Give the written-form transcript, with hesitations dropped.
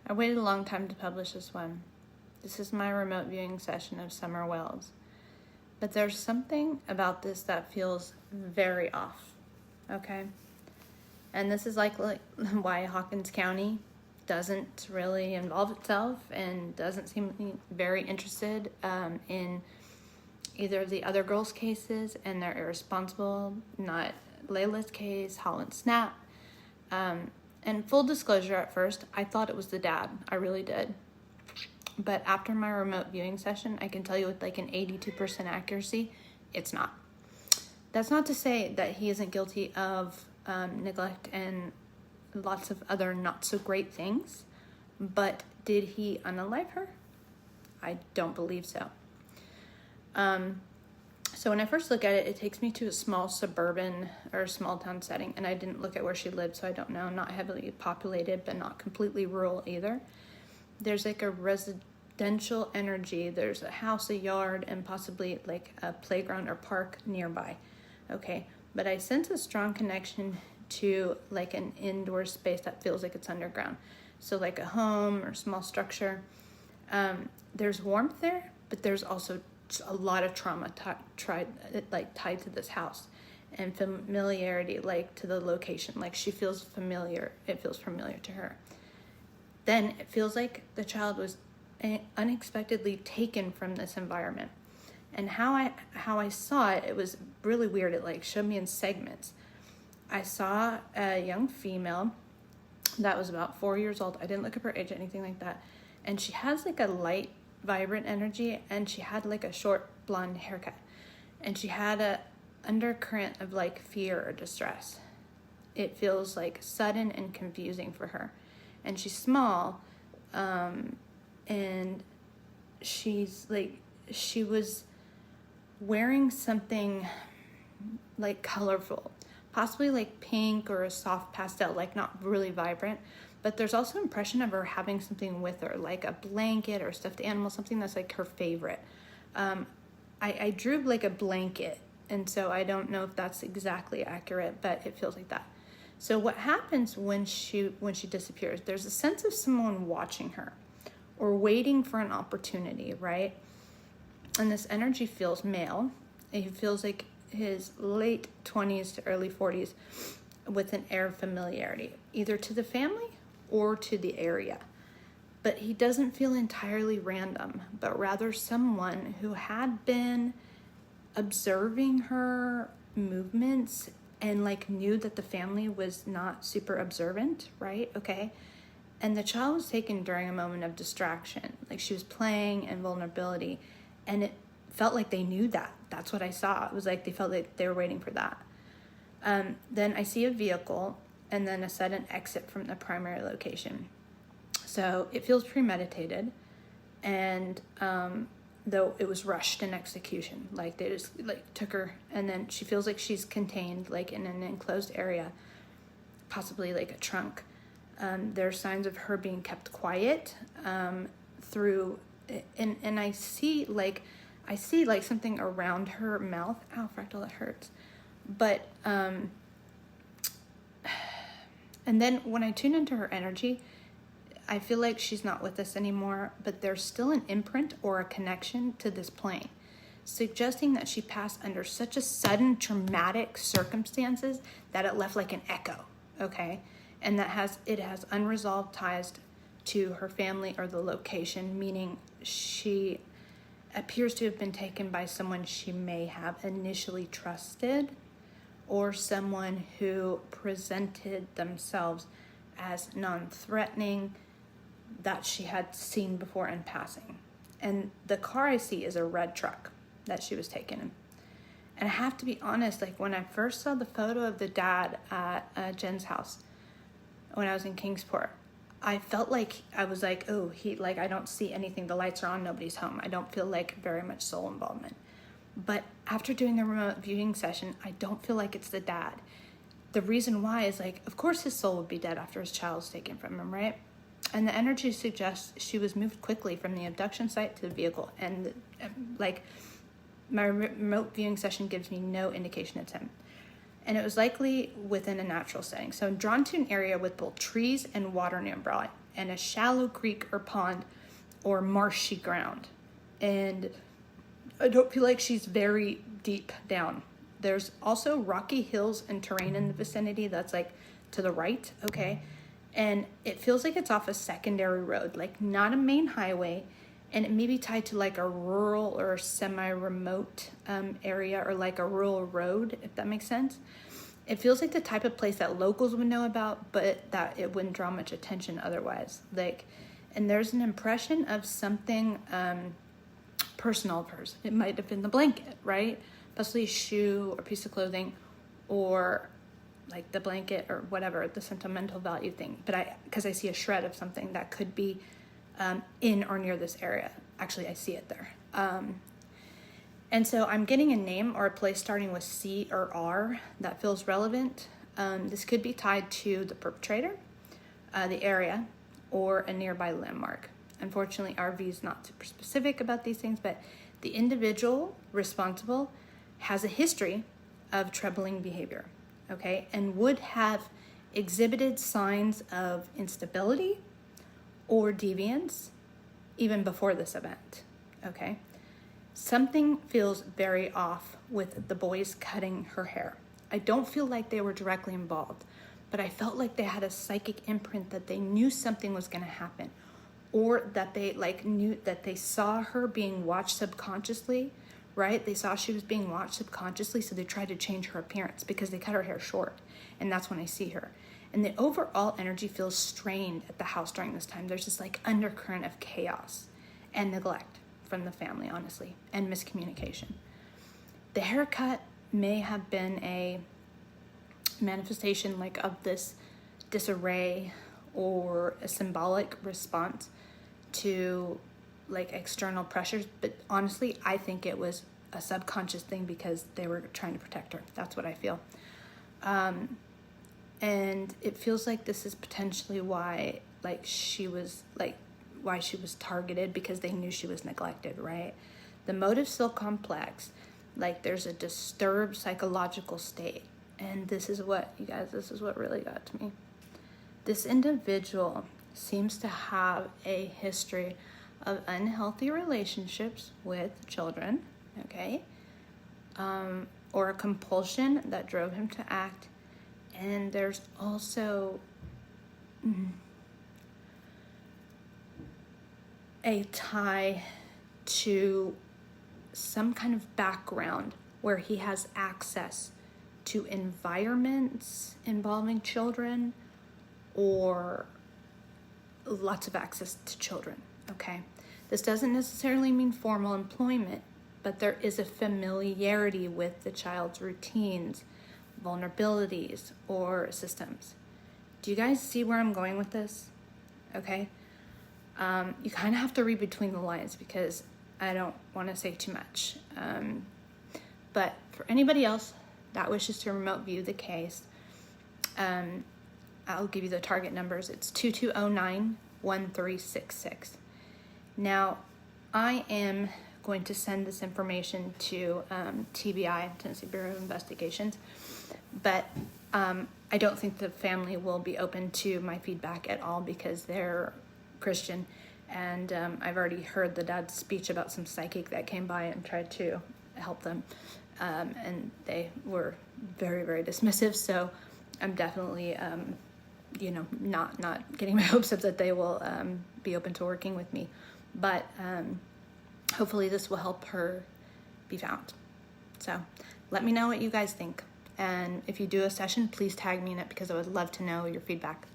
I waited a long time to publish this one. This is my remote viewing session of Summer Wells. But there's something about this that feels very off, okay? And this is like why Hawkins County doesn't really involve itself and doesn't seem very interested in either of the other girls' cases, and they're irresponsible, not Layla's case, Holland Snap. And full disclosure, at first, I thought it was the dad. I really did. But after my remote viewing session, I can tell you with like an 82% accuracy, it's not. That's not to say that he isn't guilty of neglect and lots of other not so great things, but did he unalive her? I don't believe so. So when I first look at it, it takes me to a small suburban or small town setting, and I didn't look at where she lived, so I don't know. Not heavily populated, but not completely rural either. There's like a residential energy. There's a house, a yard, and possibly like a playground or park nearby. Okay, but I sense a strong connection to like an indoor space that feels like it's underground. So like a home or small structure. There's warmth there, but there's also a lot of trauma tied to this house, and familiarity, like to the location. Like she feels familiar. It feels familiar to her. Then it feels like the child was unexpectedly taken from this environment. And how I saw it, it was really weird. It like showed me in segments. I saw a young female that was about 4 years old. I didn't look up her age or anything like that. And she has like a light, vibrant energy, and she had like a short blonde haircut. And she had a undercurrent of like fear or distress. It feels like sudden and confusing for her. And she's small, and she's like, she was wearing something like colorful, possibly like pink or a soft pastel, like not really vibrant, but there's also impression of her having something with her, like a blanket or stuffed animal, something that's like her favorite. I drew like a blanket, and so I don't know if that's exactly accurate, but it feels like that. So what happens when she disappears, there's a sense of someone watching her or waiting for an opportunity, right? And this energy feels male. It feels like his late 20s to early 40s with an air of familiarity, either to the family or to the area. But he doesn't feel entirely random, but rather someone who had been observing her movements and like knew that the family was not super observant, right? Okay. And the child was taken during a moment of distraction. Like she was playing and vulnerability, and it felt like they knew that. That's what I saw. It was like they felt like they were waiting for that. Then I see a vehicle and then a sudden exit from the primary location. So it feels premeditated, and though it was rushed in execution, like they just like took her, and then she feels like she's contained like in an enclosed area, possibly like a trunk. There are signs of her being kept quiet through, and I see like something around her mouth. Ow, fractal, that hurts. But and then when I tune into her energy, I feel like she's not with us anymore, but there's still an imprint or a connection to this plane, suggesting that she passed under such a sudden traumatic circumstances that it left like an echo, okay? And it has unresolved ties to her family or the location, meaning she appears to have been taken by someone she may have initially trusted, or someone who presented themselves as non-threatening, that she had seen before in passing. And the car I see is a red truck that she was taken in. And I have to be honest, like when I first saw the photo of the dad at Jen's house when I was in Kingsport, I felt like I was like, oh, I don't see anything. The lights are on, nobody's home. I don't feel like very much soul involvement. But after doing the remote viewing session, I don't feel like it's the dad. The reason why is like, of course his soul would be dead after his child was taken from him, right? And the energy suggests she was moved quickly from the abduction site to the vehicle. And like my remote viewing session gives me no indication it's him. And it was likely within a natural setting. So drawn to an area with both trees and water nearby. and a shallow creek or pond or marshy ground. And I don't feel like she's very deep down. There's also rocky hills and terrain in the vicinity that's like to the right, okay? And it feels like it's off a secondary road, like not a main highway, and it may be tied to like a rural or semi-remote area, or like a rural road, if that makes sense. It feels like the type of place that locals would know about, but that it wouldn't draw much attention otherwise. Like, and there's an impression of something personal of hers. It might have been the blanket, right? Possibly a shoe or piece of clothing, or like the blanket or whatever, the sentimental value thing. But because I see a shred of something that could be in or near this area. Actually, I see it there. And so I'm getting a name or a place starting with C or R that feels relevant. This could be tied to the perpetrator, the area, or a nearby landmark. Unfortunately, RV is not super specific about these things, but the individual responsible has a history of troubling behavior, okay, and would have exhibited signs of instability or deviance even before this event, okay? Something feels very off with the boys cutting her hair. I don't feel like they were directly involved, but I felt like they had a psychic imprint that they knew something was going to happen, or that they knew that they saw her being watched subconsciously, right? They saw she was being watched subconsciously, so they tried to change her appearance because they cut her hair short, and that's when I see her. And the overall energy feels strained at the house during this time. There's this like undercurrent of chaos and neglect from the family, honestly, and miscommunication. The haircut may have been a manifestation like of this disarray, or a symbolic response to like external pressures, but honestly I think it was a subconscious thing because they were trying to protect her. That's what I feel. And it feels like this is potentially why she was targeted, because they knew she was neglected, right? The motive's still complex. Like, there's a disturbed psychological state. And this is what really got to me. This individual seems to have a history of unhealthy relationships with children, okay? Or a compulsion that drove him to act. And there's also a tie to some kind of background where he has access to environments involving children, or lots of access to children, okay? This doesn't necessarily mean formal employment, but there is a familiarity with the child's routines, vulnerabilities, or systems. Do you guys see where I'm going with this? Okay. You kind of have to read between the lines because I don't want to say too much. But for anybody else that wishes to remote view the case, I'll give you the target numbers. It's 2209-1366. Now, I am going to send this information to TBI, Tennessee Bureau of Investigations, but I don't think the family will be open to my feedback at all because they're Christian, and I've already heard the dad's speech about some psychic that came by and tried to help them, and they were very, very dismissive, so I'm definitely not getting my hopes up that they will be open to working with me, but hopefully this will help her be found. So let me know what you guys think, and if you do a session, please tag me in it because I would love to know your feedback.